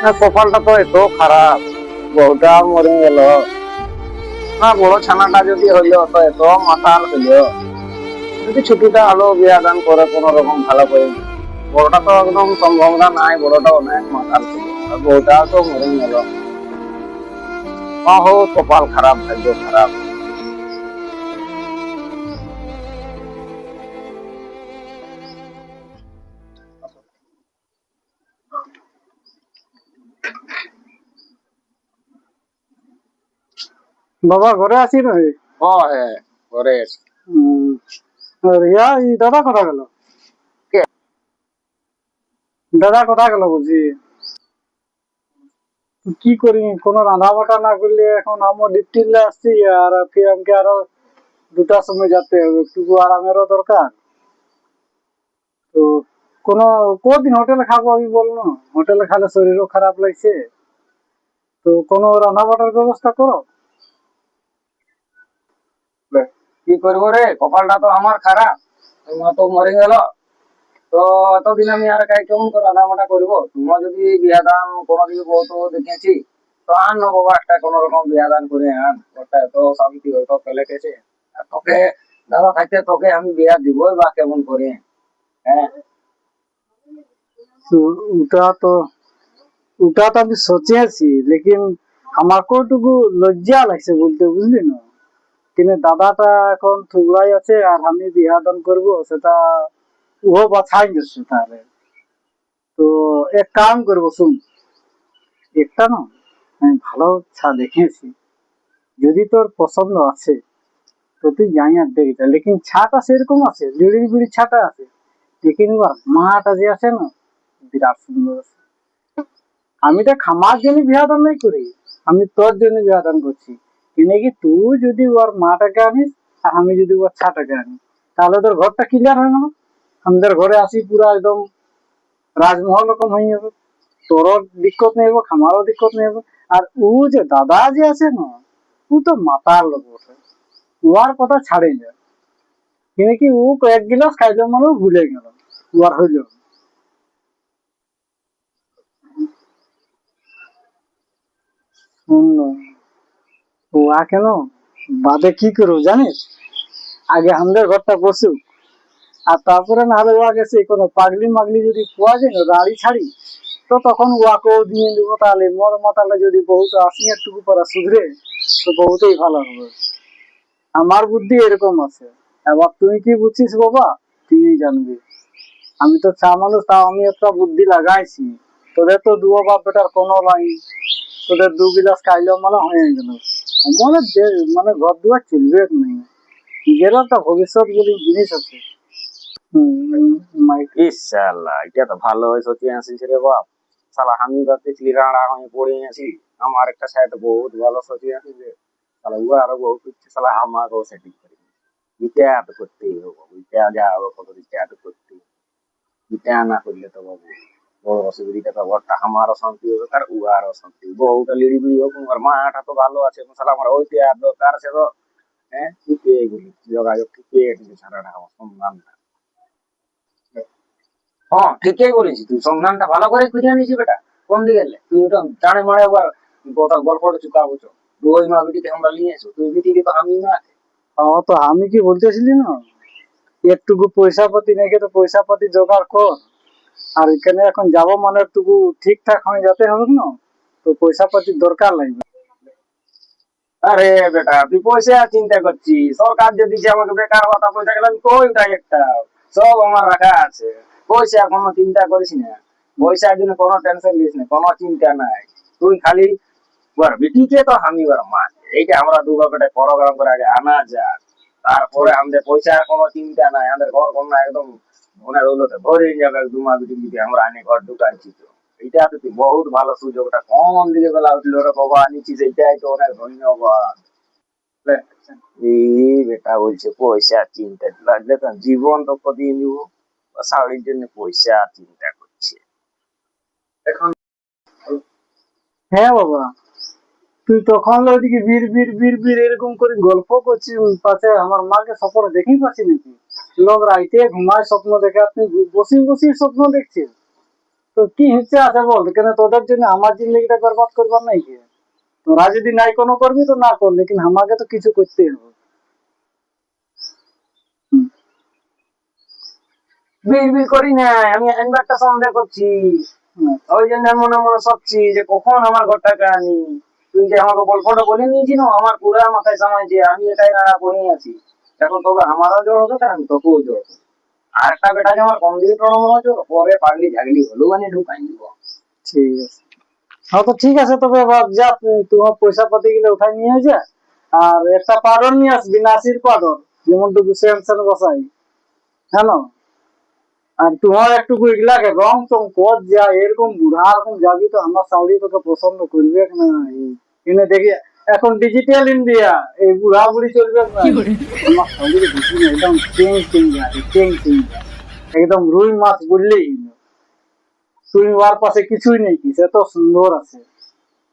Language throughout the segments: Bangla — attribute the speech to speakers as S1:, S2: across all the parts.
S1: না কপালটা তো এত খারাপ, বউটা মরে গেল। না বড় ছানাটা যদি হইলো তো এত মাতাল হইলো, যদি ছুটিটা হলো বিয়া দান করে কোন রকম ভালো করে। বড়টা তো একদম সম্ভাবনা নাই, বড়টা অনেক মাতাল ছিল, আর বউটা তো মরে গেল। হো কপাল খারাপ, ভাগ্য খারাপ।
S2: বাবা ঘরে আছি রে।
S1: হ্যাঁ, ঘরে এসে।
S2: রিয়া এই দাদা কোথা গেল?
S1: কে?
S2: দাদা কোথা গেল বলছি? কি করি, কোনো রান্না বাটা না করলে এখন আমার ডিপটিলে আসছি, আর ফির আমাকে আরো 2টার সময় যেতে হবে, একটু আরামেরও দরকার। তো কোনো কদিন হোটেলে খাবো আমি বললো, হোটেলে খালে শরীরও খারাপ লাগছে। তো কোনো রান্না বাটার ব্যবস্থা করো।
S1: কি করবো রে, কপালটা তো আমার খারাপ, মা তো মরে গেল। তো এতদিন আমি আর কেমন করে রান্নাবান্না করবো? তোমার যদি বিয়া দান কোনোদিন বউ তো দেখেছি, তো আন না বাবা, একটা কোন রকম বিয়া দান করে আন, ওটা এত শান্তি হয়তো ফেলে গেছে। আর তোকে দাদা থাকতে তোকে আমি বিয়া দিবই বা কেমন করে? হ্যাঁ,
S2: তো ওটা তো ওটা তো আমি সোচে আছি, লেকিন আমাকেও টুকু লজ্জা লাগছে বলতে, বুঝলি না? কিন্তু দাদাটা এখন থুবড়াই আছে, আর আমি বিয়া দান করবো সেটা ও বাছাই গেছে তাহলে। তো এক কাম করবো, শুন, একটা না আমি ভালো ছা দেখেছি, যদি তোর পছন্দ আছে তো তুই যাই আর দেখে, লেকিন ছাটা সেরকম আছে, লিড়ি বিড়ি ছাটা আছে, লেকিন এবার মাটা যে আছে না, বিরাট সুন্দর আছে। আমি তো খামার জন্য বিয়া দান নাই করি, আমি তোর জন্য বিয়া দান করছি। কিনে কি তুই যদি ওর মাটাকে আনিস, আর আমি যদি ওর ছাটাকে আনি, তাহলে তোর ঘরটা ক্লিয়ার হয়ে গেল। আমাদের ঘরে আসি পুরা একদম রাজমহল রকম হয়ে যাবে, তোরও দিক্কত নেই হবে, খামারও দিক্কত নেই হবে। আর ও যে দাদা যে আছে না, ও তো মাতার লোক বটে, উহার কথা ছাড়ে যায়। কিন্তু কি ও কয়েক গিলাস খাইলে মানে ভুলে গেল, উহার হইল। শুনলো উহা কেন বাদে কি করবো জানিস, আগে আমাদের ঘরটা বসুক, আর তারপরে না হলে উহা গেছে কোনো পাগলি মাগলি যদি পাওয়া যায় না গাড়ি ছাড়ি, তো তখন উহাকেও দিয়ে দেবো। তাহলে মর মাতালে যদি বহুটা আসি একটুকু পরা শুধরে, তো বহুতেই ভালো হবে। আমার বুদ্ধি এরকম আছে, এবার তুই কি বুঝছিস বাবা, তুই জানবি। আমি তো চা মানুষ, তাও আমি একটা বুদ্ধি লাগাইছি। তোদের তো দুয়ো বাপ বেটার কোনো নাই, তোদের 2 গিলাস খাইলেও মানে হয়ে গেল। মানে মানে ঘর দুয়ার চলবে নেই, নিজেরও একটা ভবিষ্যৎ বলে জিনিস আছে। মাইক
S1: ইনশাআল্লাহ এটা তো ভালো হয়েছে, আছিস রে বাপ। শালা আমি ভাবতেছি রাড়া হয়ে পড়ে আছি, আমার একটা সাইড বহুত ভালো সচি আছে যে, শালা ও আরো বহুত হচ্ছে, শালা আমাকেও সেটিং করে এটা এত করতেই হবে, ওইটা যা হবে কত দিচ্ছে এত করতে, এটা না করলে তো বাবু বড় অসুবিধা। তো ঘরটা আমারও শান্তি হবে, আর ও আরও শান্তি, বউটা লিড়ি বিড়ি হোক, আর মাটা তো ভালো আছে, শালা আমার ওইটা আর দরকার আছে তো। হ্যাঁ, ঠিক পেয়ে গেলি যোগাযোগ, ঠিক পেয়ে গেছি সারাটা আমার সন্ধানটা। হ্যাঁ, ঠিকই বলেছিস তুই, সন্ধানটা ভালো করে খুঁজে আনিস বেটা। কোন দিকে গেলে তুই ওটা জানে মারে একবার কথা গল্পটা চুকাবো চো, তুই ওই মা বিটিকে আমরা নিয়ে এসো, তুই বিটিকে তো আমি না।
S2: তো আমি কি বলতেছিলি না, একটুকু পয়সা পাতি নেই তো পয়সা পাতি জোগাড় কর। আর এখানে এখন যাবো মানে একটুকু ঠিকঠাক হয়ে যেতে হবে না, তো পয়সা পাতির দরকার লাগবে।
S1: আরে বেটা, তুই পয়সা চিন্তা করছিস? সরকার যে দিচ্ছে আমাকে বেকার ভাতা পয়সা, গেলাম কই উঠাই একটা, সব আমার রাখা আছে। পয়সা কোনো চিন্তা করিস না, পয়সার জন্য কোনো টেনশন নিস না, কোনো চিন্তা নাই। তুই খালি ওর বিটিকে তো আমি ওর মা, এইটা আমরা দু বাপেটা প্রোগ্রাম করে আগে আনা যাক, তারপরে আমাদের পয়সার কোনো চিন্তা নাই, আমাদের ঘর কন্যা একদম মনের দৌলতে ভরে যাবে। দুমা বিটি যদি আমরা আনি ঘর ঢুকাইছি, তো এটা তো তুই বহুত ভালো সুযোগটা কোন দিকে বেলা উঠলো রে বাবা, আনিছিস, এইটাই তো অনেক ধন্যবাদ। বুঝলে? এই বেটা বলছে পয়সা চিন্তা লাগলে তো জীবন তো দিয়ে দিব, শাড়ির জন্য পয়সা চিন্তা করছে এখন।
S2: হ্যাঁ বাবা, তুই তখন ওইদিকে বীর বীর বীর বীর এরকম করে গল্প করছিস, পাশে আমার মাকে স্বপ্ন দেখেই পাচ্ছি নাকি? লোক রাইতে ঘুমায় স্বপ্ন দেখে, আপনি বসে বসে স্বপ্ন দেখছেন? তো কি হিসে আছে বল, কেন তোদের জন্য আমার জিন্দগিটা বরবাদ করবার নাই কি? তোরা যদি নাই কোনো করবি তো না কর, লেকিন আমাকে তো কিছু করতেই হবে।
S1: বিড়বিড় করি না, আমি একটা সন্দেহ করছি। ওই জন্য মনে মনে ভাবছি যে কখন আমার ঘরটাকে আনি। তুই যে আমাকে গল্পটা বলে নিয়েছি না, আমার পুরা মাথায় সামাইছে, আমি এটাই রাড়া করে আছি। এখন তবে আমারও জ্বর হতো, আমি তোকেও জ্বর হতো। আর একটা বেটা যে আমার কম দিকে টড়ানো হয়েছে, পরে পাগলি ঝাগলি হলো মানে ঢুকাই দিব।
S2: ঠিক আছে, হ্যাঁ তো ঠিক আছে, তবে এবার যা তোমার পয়সা পাতি গুলো উঠাই নিয়ে যা। আর একটা পাউডার নিয়ে আসবি, নাসির পাউডার, যেমনটুকু সেন বসাই, হ্যাঁ না? আর তোমার একটু এগুলাকে রং টং কর, যা এরকম বুড়া রকম যাবি তো আমার সাউরি তোকে পছন্দ করবে না। এনে দেখি এখন ডিজিটাল ইন্ডিয়া, এই বুড়া বুড়ি চলবে না। আমার সাউরি বুঝি না, একদম চেঞ্জ একদম রুই মাছ বললেই হলো। তুই ওর পাশে কিছুই নেই, কি সে তো সুন্দর আছে,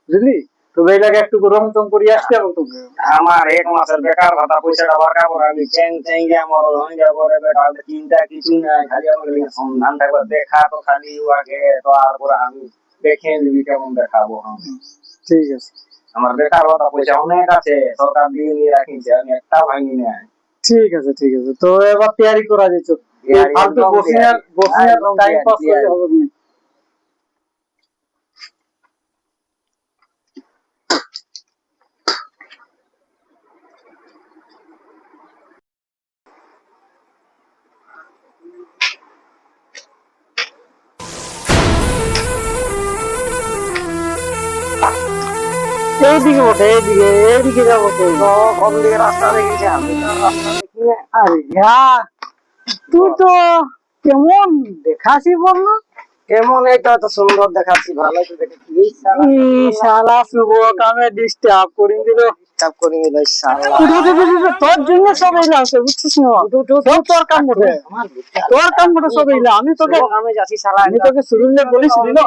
S2: বুঝলি? তবে এটাকে একটু রং টং করিয়ে আসতে হবে তোকে।
S1: আমার 1 মাসের বেকার ভাতা পয়সাটা বারকা করে আমি চেন চেঙ্গে আমার হয়ে যাবো রে বেটা। চিন্তা কিছু নাই, খালি আমার সন্ধানটা একবার দেখা তো খালি উহাকে, তো আর পরে আমি দেখে নিবি কেমন দেখাবো আমি।
S2: ঠিক আছে,
S1: আমার বেকার ভাতা পয়সা অনেক আছে, সরকার দিয়ে নিয়ে রাখিছে, আমি একটা ভাঙি নাই।
S2: ঠিক আছে, ঠিক আছে, তো এবার তৈরি করা যেত।
S1: তৈয়ারি
S2: ফালতু
S1: একদম
S2: বসিনার
S1: তৈয়ারি, একদম
S2: টাইম পাস করলে
S1: তৈয়ারি।
S2: হবে না। এইদিকে বসে, এইদিকে যাবো তো।
S1: কোন দিকে রাস্তা দেখেছি, আমি তো আর রাস্তা দেখি না।
S2: আরে তুই তো কেমন দেখাছি বল না?
S1: কেমন এইটা তো সুন্দর দেখাচ্ছি, ভালো তো দেখেছি। এই শালা
S2: শালা শুভ কামে ডিস্টার্ব করে দিল।
S1: ডিস্টার্ব করে নিল এই শালা।
S2: তোর জন্য সব এলো আছে, বুঝছিস না? সব তোর কাম বটে, তোর কাম বটে সব এলো। আমি তোকে
S1: যাচ্ছি শালা,
S2: আমি তোকে শুরুলে বলেছিলি না,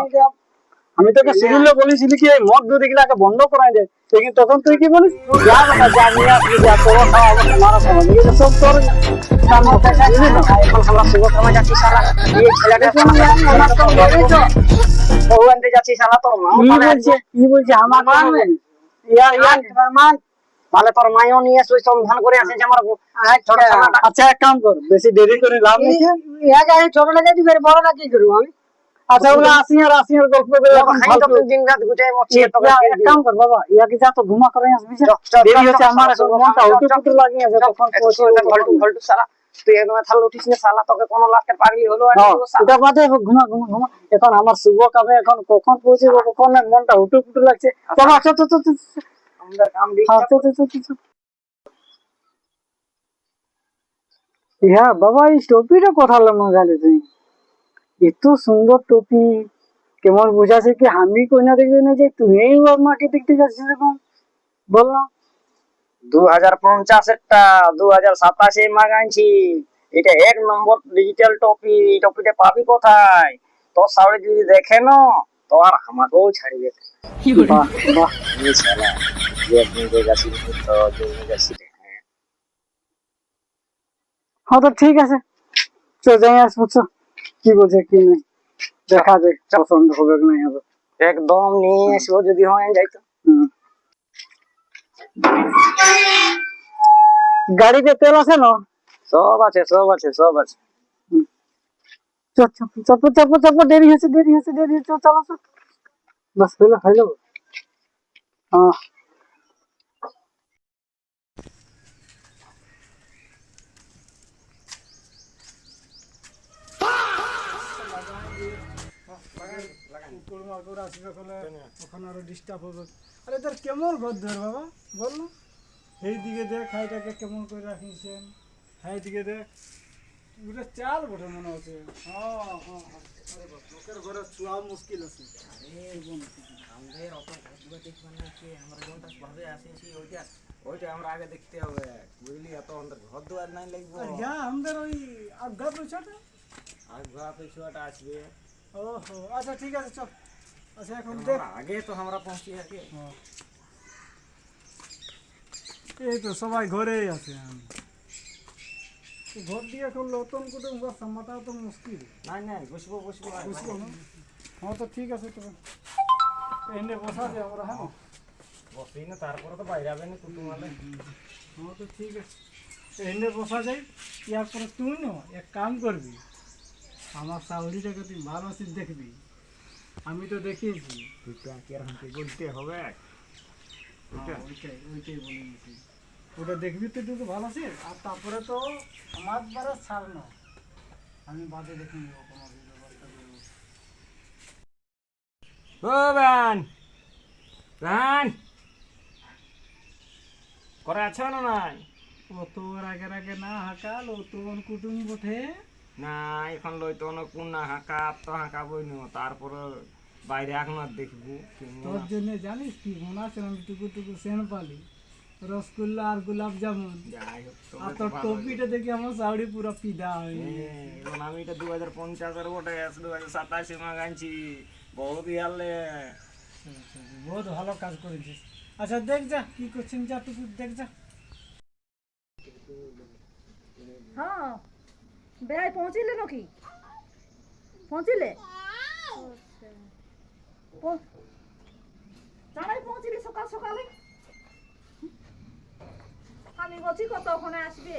S2: আমি তোকে শুরুলে বলেছিলি কি এই মদ দুধ এগুলাকে বন্ধ করাই দে, কিন্তু তখন তুই কি বলিস? যা বাবা যা নিয়ে আসবি, যা তোর খাওয়া মারা খাওয়া, এগুলো সব তোর কাম বটে, বুঝলি না?
S1: এখন শালা শুভ কামে যাচ্ছি শালা। এই ছেলেটা ওখানে যাচ্ছি শালা, তোর মা
S2: কি বলছে আমার মানবে?
S1: মান তাহলে তোর মাইও নিয়ে এসে ওই সন্ধান করে আসে যে আমার ছোট শালাটা।
S2: আচ্ছা এক কাম কর, বেশি দেরি করে লাভ নেই।
S1: ছোট লেগে দিবে, বড় না কি করবো আমি?
S2: আচ্ছা ওগুলো আসি আর গল্প করে এখন ফালতু।
S1: দিন রাত গুটে মরছি।
S2: এক কাম কর বাবা, ইয়াকে যা তো ঘুমা করে আসবি, দেরি হচ্ছে আমার, এখন মনটা হুটু লাগিয়ে আছে, তখন
S1: ঘল্টু শালা তুই একদম থাল উঠিস না শালা, তোকে কোনো লাস্টে পাগলি হলো আর
S2: ওটা বাদে ঘুমা। এখন আমার শুভ কামে এখন কখন পৌঁছবো, কখন মনটা হুটু লাগছে। বাবা চল চল চল,
S1: আমাদের কাম
S2: ইয়া বাবা, এই টপিটা কথা লাগালে তুই, এত সুন্দর টপি, কেমন বুঝাছে কি আমি কইনা দেখবি না যে তুই ওর মাকে দেখতে যাচ্ছিস এরকম, বল না?
S1: 2050 2027 মাগাইছি। এটা 1 নম্বর ডিজিটাল টপি। এই টপিটা পাবি কোথায়? তোর সামনে যদি দেখে না তো আর আমাকেও ছাড়িবে।
S2: বাহ বাহ,
S1: এই শালা যে নিতে যাচ্ছি তো জন্য যাচ্ছি।
S2: হ্যাঁ তো ঠিক আছে, চল যাই আসবো, চল কি বলছে কি নেই দেখা যাক, পছন্দ হবে কি নাই হবে।
S1: একদম নিয়ে আসবো যদি হয় যাইতো।
S2: গাড়িতে তেল আছে না?
S1: সব আছে।
S2: চপ দেরি হচ্ছে, চলো বাস হইলো। হ্যাঁ ওখানে আরো ডিস্টার্ব হবে। আরে তোর কেমন ঘর ধর বাবা, বল না? এই দিকে দেখ, হাইটাকে কেমন করে রাখিছেন, হাই দিকে দেখ, ওটা চাল বটে মনে হচ্ছে। লোকের ঘরে চুয়া মুশকিল আছে।
S1: আমাদের অত ঘর দেখবে না কি, আমরা যেটা ভাবে আসেছি ওইটা আমরা আগে দেখতে হবে, বুঝলি? এত আমাদের ঘর দুয়ার নাই লাগবে।
S2: আমাদের ওই আগ্রা পয়সাটা
S1: আসবে।
S2: ওহো আচ্ছা ঠিক আছে, চল। আচ্ছা এখন দেখ,
S1: আগে তো আমরা পৌঁছি আগে।
S2: এই তো সবাই ঘরেই আছে, ঘর দিয়ে এখন নতুন কুটুম সামাটা তো মুশকিল।
S1: নাই বসবো
S2: বুঝলো না? হ্যাঁ তো ঠিক আছে তবে এনে বসা যায় আমরা, হ্যাঁ
S1: বসেই না, তারপরে তো বাইরে যাবে না কুটুমালে।
S2: হ্যাঁ তো ঠিক আছে এনে বসা যায়। ইয়ার পরে তুই না এক কাম করবি, আমার শাশুড়িটাকে তুই ভালো সিট দেখবি, আমি তো দেখিয়েছি।
S1: তুই তো আগে আর আমাকে বলতে হবে।
S2: ওইটাই ওইটাই বলে দিয়েছি, ওটা দেখবি তো একটু ভালো সিট, আর তারপরে তো আমার দ্বারা ছাড় না, আমি বাদে দেখে নেবো কোনো ব্যবস্থা করবো।
S1: ও বান বান করে আছো না নাই?
S2: ও তোর আগের আগে না হাঁকাল, ও তোর কুটুম বটে।
S1: না এখন লইতো না কোন না হাঁকা তো হাঁকা বই নো, তারপরে বাইরে এখন আর দেখবো
S2: তোর জন্য জানিস কি মনে আছে, আমি টুকু টুকু সেন পালি, রসগোল্লা আর গোলাপ জামুন,
S1: যাই হোক,
S2: আর
S1: তবে তো
S2: তোর
S1: ভালো
S2: টপিটা দেখি আমার শাড়ি পুরো পিদা হয়ে
S1: হ্যাঁ, এখন আমি এটা 2050 বটে 2027 মাগানছি, বহুত ইয়ালে।
S2: বহুত ভালো কাজ করেছিস। আচ্ছা দেখ যা কি করছেন, যা টুকু দেখ যা।
S3: হ্যাঁ বেড়াই পৌঁছিলে নাকি? পৌঁছিলে? জানাই পৌঁছিলি সকাল সকালে? আমি বলছি কতক্ষণে আসবে?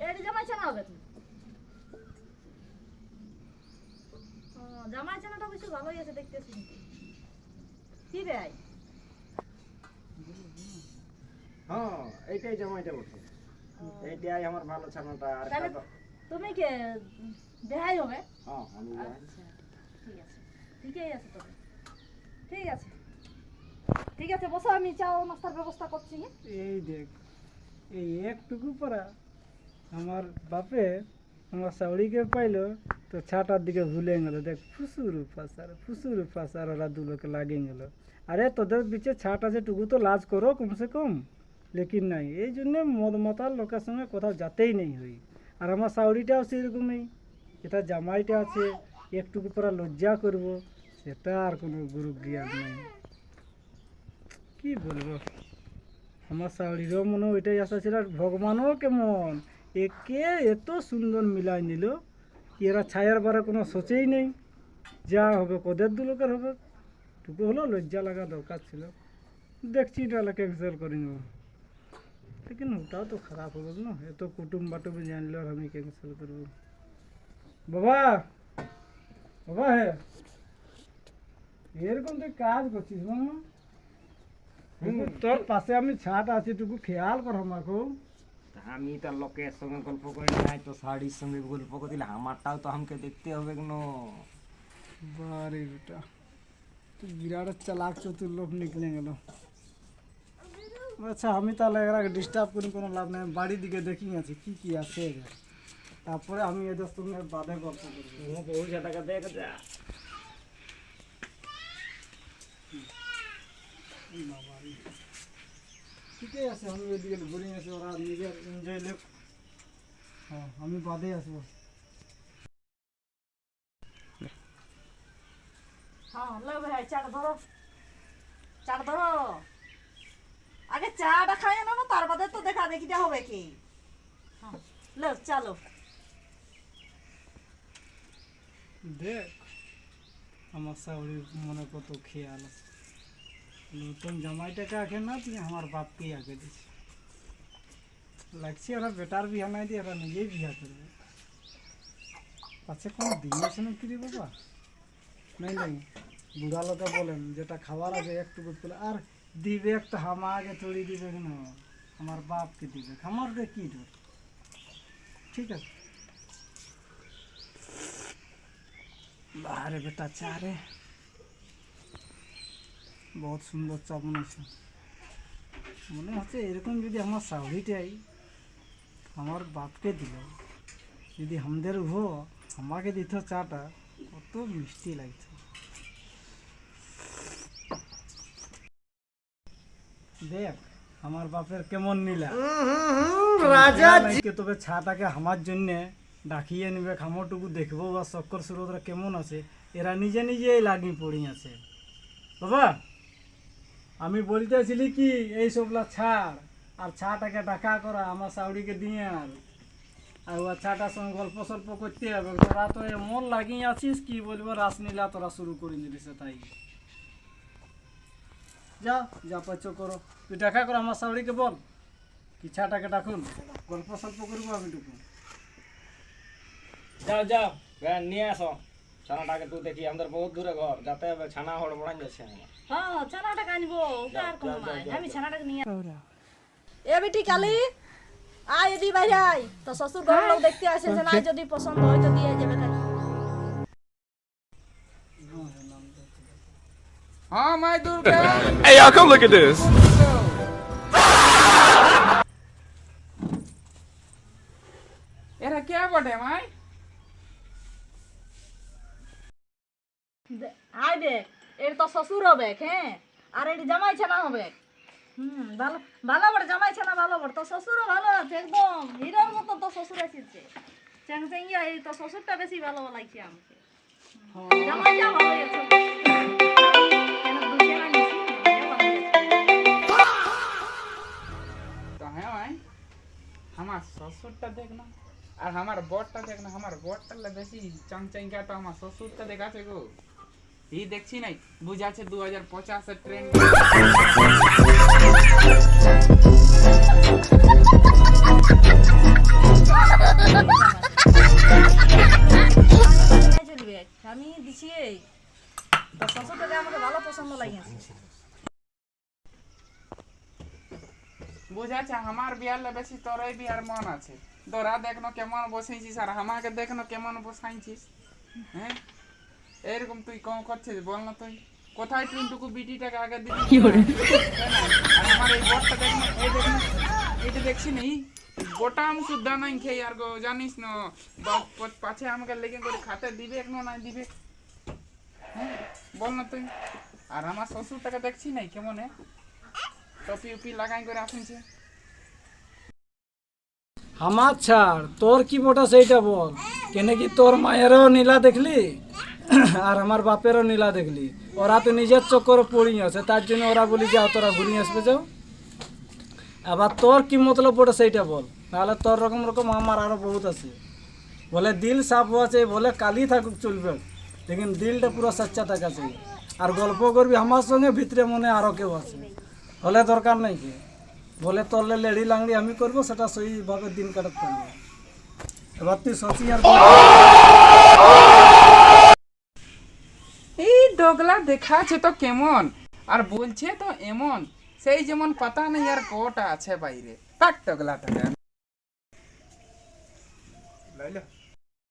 S3: এটি জামাই চানা হবে তুমি? জামাই চানাটা বেশি ভালোই আছে দেখতেছি। কি বেড়াই?
S1: হ্যাঁ এইটাই জামাইটা বটে, এইটাই আমার ভালো ছানাটা। আর
S3: তাহলে
S1: একটা তো-
S3: তুমি কে বেহাই হবে?
S1: হ্যাঁ আমি যাই।
S3: আচ্ছা ঠিক আছে, ঠিকই আছে তবে, ঠিক আছে ঠিক আছে, বসো আমি চা ও নাস্তার ব্যবস্থা করছি।
S2: এই দেখ এই একটুকু পরা আমার বাপে আমার শাড়িকে পাইলো তো ছাটার দিকে ভুলে গেল, দেখ ফুসুর ফাঁসার ওরা দুলোকে লাগিয়ে গেল। আরে তোদের বিচে ছাট আছে টুকু তো লাজ করো কমসে কম, লেকিন নাই, এই জন্যে মদ মাতাল লোকের সঙ্গে কোথাও যাতেই নেই হই। আর আমার শাড়িটাও সেরকমই, এটা জামাইটা আছে একটুকু পরা লজ্জা করব, সেটা আর কোনো গুরু জ্ঞান নেই। কি বলবো, আমার শাড়িরও মনে ওইটাই আশা ছিল, আর ভগবানও কেমন একে এত সুন্দর মিলাই নিল, এরা ছায়ার বারে কোনো সোচেই নেই, যা হবে কদের দু লোকের হবে, টুকু হলো লজ্জা লাগা দরকার ছিল। দেখছি এটা ক্যান্সেল করে নেব, লেকিন ওটাও তো খারাপ হবে না, এত কুটুম বাটুম জানলে আর আমি ক্যান্সেল করবো। বাবা বাবা হ্যাঁ এরকম তুই কাজ করছিস না, তোর পাশে আমি ছাট আছি, টুকু খেয়াল কর আমাকে।
S1: আমি তার লোকের সঙ্গে গল্প করে নাই তো শাড়ির সঙ্গে গল্প করে দিলে আমারটাও তো আমাকে দেখতে হবে কেন?
S2: বারে বেটা তুই বিরাট চালাক চতুর লোক নিকলে গেল। আচ্ছা আমি তাহলে এরা ডিস্টার্ব করি, কোনো লাভ নেই, বাড়ির দিকে দেখি আছে কি কি আছে এদের। তারপরে আমি এদের সঙ্গে বাদে গল্প করবো।
S1: পয়সা টাকা দেখ যা।
S2: ঠিকই আছে, আমি এদিকে ঘুরে আসি, ওরা নিজের এনজয় লোক। হ্যাঁ আমি বাদে আসবো।
S3: হ্যাঁ লো ভাই চাটা ধরো, চাটা ধরো, আগে চাটা খাই না, তার বাদে তো দেখা দেখিটা হবে কি। হ্যাঁ লো চলো।
S2: দেখ আমার শাশুড়ির মনে কত খেয়াল আছে, নতুন জামাইটাকে আগে না তুই আমার বাপকেই আগে দিস, লাগছে ওরা বেটার বিয়া নাই দিয়ে ওরা নিজেই বিয়া করবে। আচ্ছা কোনো দিনে শুনে কি রে বাবা, নাই নাই বুড়া লোকে বলেন যেটা খাবার আছে একটুকু পেলে আর দিবে একটা, হামা আগে তৈরি দিবে কেন, আমার বাপকে দিবে, খামার দিয়ে কি ধর, ঠিক আছে। বারে বেটা চা রে, বহুত সুন্দর চা বানাইছে, মনে হচ্ছে এরকম যদি আমার শাশুড়িটাই আমার বাপকে দিল, যদি আমাদের হো আমাকে দিত চাটা, কত মিষ্টি লাগছে। দেখ আমার বাপের কেমন নিলা রাজা, তবে ছাটাকে আমার জন্য ডাকিয়ে নিবে, খামরটুকু দেখবো বা চক্কর সুরতরা কেমন আছে, এরা নিজে নিজেই লাগি পড়ি আছে। বাবা আমি বলতেছিলি কি এই সবলা ছাড়, আর ছাটাকে ডাকা করা আমার শাশুড়িকে দিয়ে আর আর বাচ্চাটার সঙ্গে গল্প সল্প করতে হবে। তোরা তো এমন লাগিয়ে আছিস কি বলবো, রাসলীলা তোরা শুরু করে দিলিস তাই। যা যা পাচ্ছ করো, তুই দেখা কর আমার শাশুড়িকে বল কি ছাটাকে ডাকুন, গল্প সল্প করবো আমি টুকু।
S1: যাও যাও নিয়ে আসো ছানাটাকে। তুই দেখি আমাদের বহুত দূরে ঘর, যাতে হবে ছানা হড়বড়াই যাচ্ছে আমার।
S3: হ্যাঁ ছানাটাকে আনবো, ওটা আর কোনো
S1: যাও,
S3: নাই।
S1: যাও,
S3: আমি
S1: যাও।
S3: ছানাটাকে নিয়ে এ বেটি কালি আয় এদি ভাই আয়, তো শ্বশুর ঘর লোক দেখতে আসেছে না, যদি পছন্দ হয় তো দিয়ে যাবে তাই।
S4: हाँ my Durga
S5: Hey, y'all, come look at this.
S4: এরা কে বটে মাই?
S3: আয় দেখ, এর তো শ্বশুর হবে, হ্যাঁ, আর এটি জামাই ছানা হবে। ভালো ভালো বড় জামাই ছানা, ভালো বড় তো শ্বশুরও ভালো আছে, একদম হিরোর মতো তো শ্বশুর এসেছে। চ্যাং চ্যাঙ্গিয়া, এই তো শ্বশুরটা বেশি ভালো লাগছে আমাকে। জামাইটা ভালো আছে। কেন দুজনে না নিছি, ভালো আছে।
S4: তো হ্যাঁ ভাই, আমার শ্বশুরটা দেখ না আর আমার বরটা দেখ না। আমার বরটা বেশি চাংচাঙ্গা, তো আমার শ্বশুরটা দেখাছে গো। এই দেখছি নাই বুঝাচ্ছে 2050 এর ট্রেন।
S3: চলবে, আমি দিছি এই তো শ্বশুরটাকে আমাকে ভালো পছন্দ লাগিয়েছে।
S4: বুঝাচ্ছে আমার বিয়ার বেশি তোরই বিয়ার মন আছে। তোরা দেখনো কেমন বসাইছিস আর আমাকে দেখনো কেমন বসাইছিস। হ্যাঁ এরকম তুই কম করছিস বল না? তুই কোথায় টুনটুকু বিটিটাকে আগে দিবি? আর আমার এই বটটা দেখ না, এই দেখ না, এটা দেখছি না, গোটা আমি শুদ্ধ নাই খেয়ে আর গো, জানিস না পাছে আমাকে লেগে করে খাতে দিবে না নাই দিবে। হ্যাঁ বল না তুই। আর আমার শ্বশুরটাকে দেখছি নাই কেমন টপি উপি লাগাই করে আসছে।
S2: আমার ছাড়, তোর কি বটা সেইটা বল। কেন কি তোর মায়েরও নীলা দেখলি আর আমার বাপেরও নীলা দেখলি, ওরা তো নিজের চক্করে পড়িয়ে আছে, তার জন্য ওরা বলি যাও তোরা ঘুরিয়ে আসবে যাও। আবার তোর কি মতলব বটে সেইটা বল, তাহলে তোর রকম রকম আমার আরো বহুত আছে। বলে দিল সাফ আছে, বলে কালি থাকুক চলবে, লেকিন দিলটা পুরো সচ্চা থাকা চাই। আর গল্প করবি আমার সঙ্গে, ভিতরে মনে আরো কেউ আছে, হলে দরকার নাই কি। বলে তোরলে লেড়ি লাংড়ি আমি করবো, সেটা সেইভাবে দিন কাটাতে পারবো। এবার তুই সচি আর
S4: এই ডগলা দেখাচ্ছে তো কেমন আর বলছে তো এমন, সেই যেমন পাতা নেই আর কোটা আছে বাইরে। পাক ডগলাটা লইলো